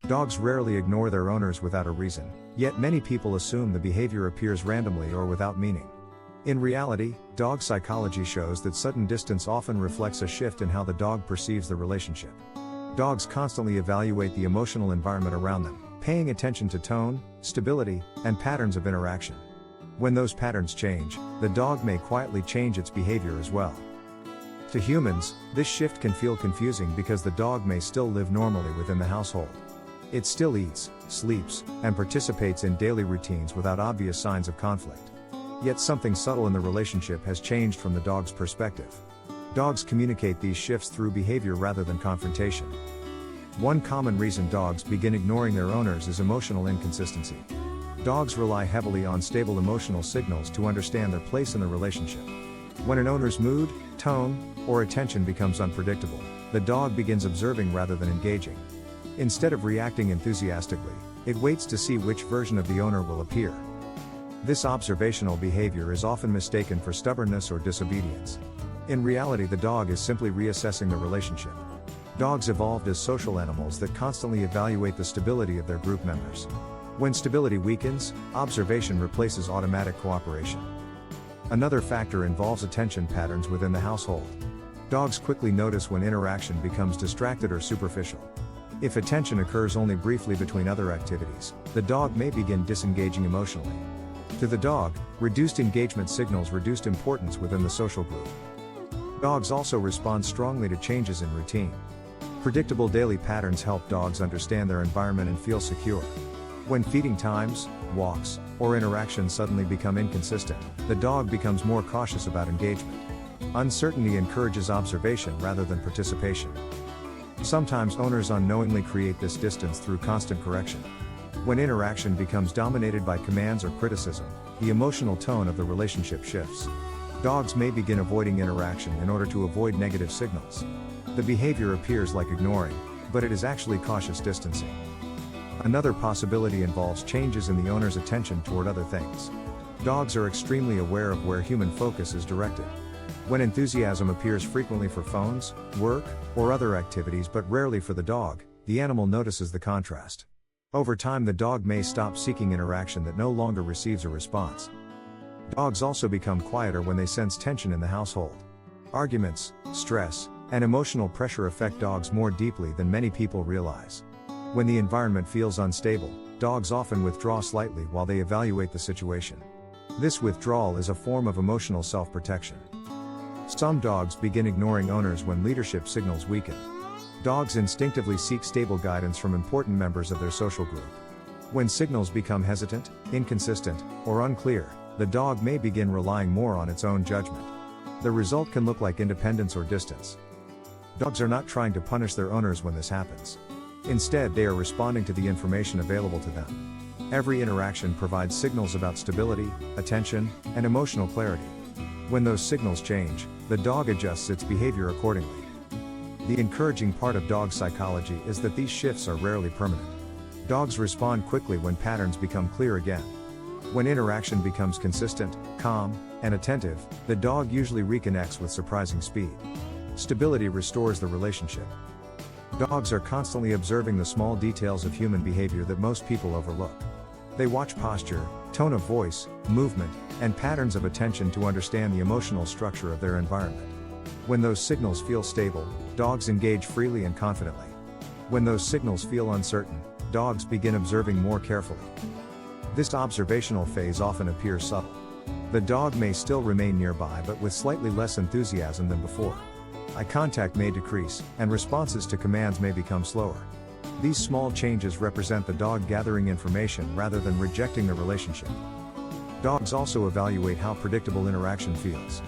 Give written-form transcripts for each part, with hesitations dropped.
Dogs rarely ignore their owners without a reason, yet many people assume the behavior appears randomly or without meaning. In reality, dog psychology shows that sudden distance often reflects a shift in how the dog perceives the relationship. Dogs constantly evaluate the emotional environment around them, paying attention to tone, stability, and patterns of interaction. When those patterns change, the dog may quietly change its behavior as well. To humans, this shift can feel confusing because the dog may still live normally within the household. It still eats, sleeps, and participates in daily routines without obvious signs of conflict. Yet something subtle in the relationship has changed from the dog's perspective. Dogs communicate these shifts through behavior rather than confrontation. One common reason dogs begin ignoring their owners is emotional inconsistency. Dogs rely heavily on stable emotional signals to understand their place in the relationship. When an owner's mood, tone, or attention becomes unpredictable, the dog begins observing rather than engaging. Instead of reacting enthusiastically, it waits to see which version of the owner will appear. This observational behavior is often mistaken for stubbornness or disobedience. In reality, the dog is simply reassessing the relationship. Dogs evolved as social animals that constantly evaluate the stability of their group members. When stability weakens, observation replaces automatic cooperation. Another factor involves attention patterns within the household. Dogs quickly notice when interaction becomes distracted or superficial. If attention occurs only briefly between other activities, the dog may begin disengaging emotionally. To the dog, reduced engagement signals reduced importance within the social group. Dogs also respond strongly to changes in routine. Predictable daily patterns help dogs understand their environment and feel secure. When feeding times, walks, or interactions suddenly become inconsistent, the dog becomes more cautious about engagement. Uncertainty encourages observation rather than participation. Sometimes owners unknowingly create this distance through constant correction. When interaction becomes dominated by commands or criticism, the emotional tone of the relationship shifts. Dogs may begin avoiding interaction in order to avoid negative signals. The behavior appears like ignoring, but it is actually cautious distancing. Another possibility involves changes in the owner's attention toward other things. Dogs are extremely aware of where human focus is directed. When enthusiasm appears frequently for phones, work, or other activities but rarely for the dog, the animal notices the contrast. Over time, the dog may stop seeking interaction that no longer receives a response. Dogs also become quieter when they sense tension in the household. Arguments, stress, and emotional pressure affect dogs more deeply than many people realize. When the environment feels unstable, dogs often withdraw slightly while they evaluate the situation. This withdrawal is a form of emotional self-protection. Some dogs begin ignoring owners when leadership signals weaken. Dogs instinctively seek stable guidance from important members of their social group. When signals become hesitant, inconsistent, or unclear, the dog may begin relying more on its own judgment. The result can look like independence or distance. Dogs are not trying to punish their owners when this happens. Instead, they are responding to the information available to them. Every interaction provides signals about stability, attention, and emotional clarity. When those signals change, the dog adjusts its behavior accordingly. The encouraging part of dog psychology is that these shifts are rarely permanent. Dogs respond quickly when patterns become clear again. When interaction becomes consistent, calm, and attentive, the dog usually reconnects with surprising speed. Stability restores the relationship. Dogs are constantly observing the small details of human behavior that most people overlook. They watch posture, tone of voice, movement, and patterns of attention to understand the emotional structure of their environment. When those signals feel stable, dogs engage freely and confidently. When those signals feel uncertain, dogs begin observing more carefully. This observational phase often appears subtle. The dog may still remain nearby but with slightly less enthusiasm than before. Eye contact may decrease, and responses to commands may become slower. These small changes represent the dog gathering information rather than rejecting the relationship. Dogs also evaluate how predictable interaction feels.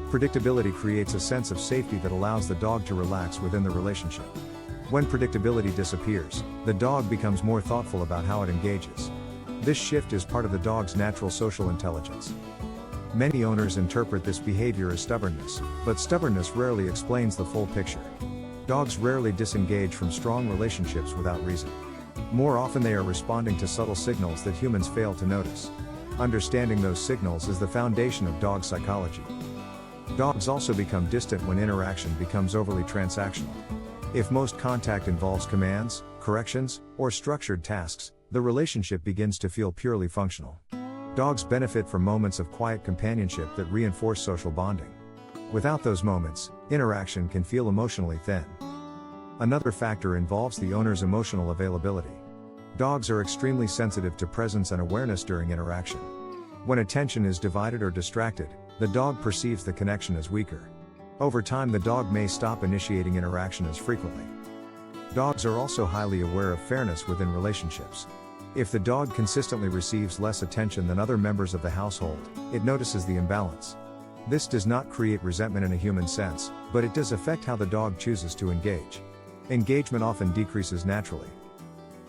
Predictability creates a sense of safety that allows the dog to relax within the relationship. When predictability disappears, the dog becomes more thoughtful about how it engages. This shift is part of the dog's natural social intelligence. Many owners interpret this behavior as stubbornness, but stubbornness rarely explains the full picture. Dogs rarely disengage from strong relationships without reason. More often they are responding to subtle signals that humans fail to notice. Understanding those signals is the foundation of dog psychology. Dogs also become distant when interaction becomes overly transactional. If most contact involves commands, corrections, or structured tasks, the relationship begins to feel purely functional. Dogs benefit from moments of quiet companionship that reinforce social bonding. Without those moments, interaction can feel emotionally thin. Another factor involves the owner's emotional availability. Dogs are extremely sensitive to presence and awareness during interaction. When attention is divided or distracted, the dog perceives the connection as weaker. Over time, the dog may stop initiating interaction as frequently. Dogs are also highly aware of fairness within relationships. If the dog consistently receives less attention than other members of the household, it notices the imbalance. This does not create resentment in a human sense, but it does affect how the dog chooses to engage. Engagement often decreases naturally.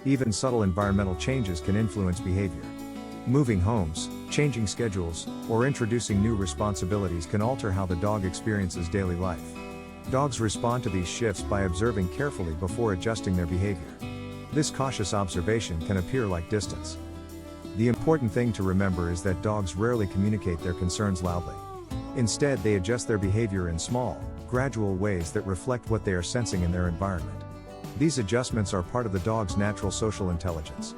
Even subtle environmental changes can influence behavior. Moving homes, changing schedules, or introducing new responsibilities can alter how the dog experiences daily life. Dogs respond to these shifts by observing carefully before adjusting their behavior. This cautious observation can appear like distance. The important thing to remember is that dogs rarely communicate their concerns loudly. Instead, they adjust their behavior in small, gradual ways that reflect what they are sensing in their environment. These adjustments are part of the dog's natural social intelligence.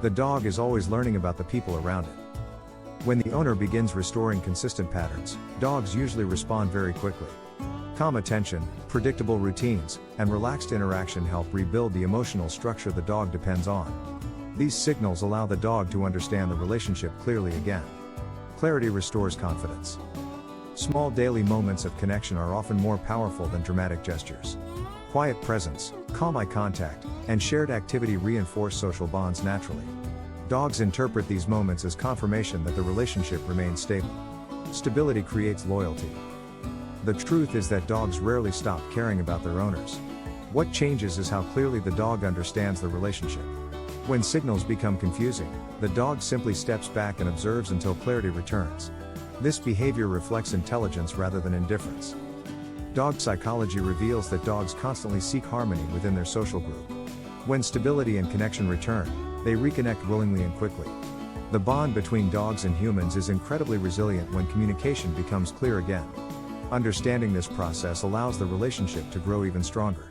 The dog is always learning about the people around it. When the owner begins restoring consistent patterns, dogs usually respond very quickly. Calm attention, predictable routines, and relaxed interaction help rebuild the emotional structure the dog depends on. These signals allow the dog to understand the relationship clearly again. Clarity restores confidence. Small daily moments of connection are often more powerful than dramatic gestures. Quiet presence, calm eye contact, and shared activity reinforce social bonds naturally. Dogs interpret these moments as confirmation that the relationship remains stable. Stability creates loyalty. The truth is that dogs rarely stop caring about their owners. What changes is how clearly the dog understands the relationship. When signals become confusing, the dog simply steps back and observes until clarity returns. This behavior reflects intelligence rather than indifference. Dog psychology reveals that dogs constantly seek harmony within their social group. When stability and connection return, they reconnect willingly and quickly. The bond between dogs and humans is incredibly resilient when communication becomes clear again. Understanding this process allows the relationship to grow even stronger.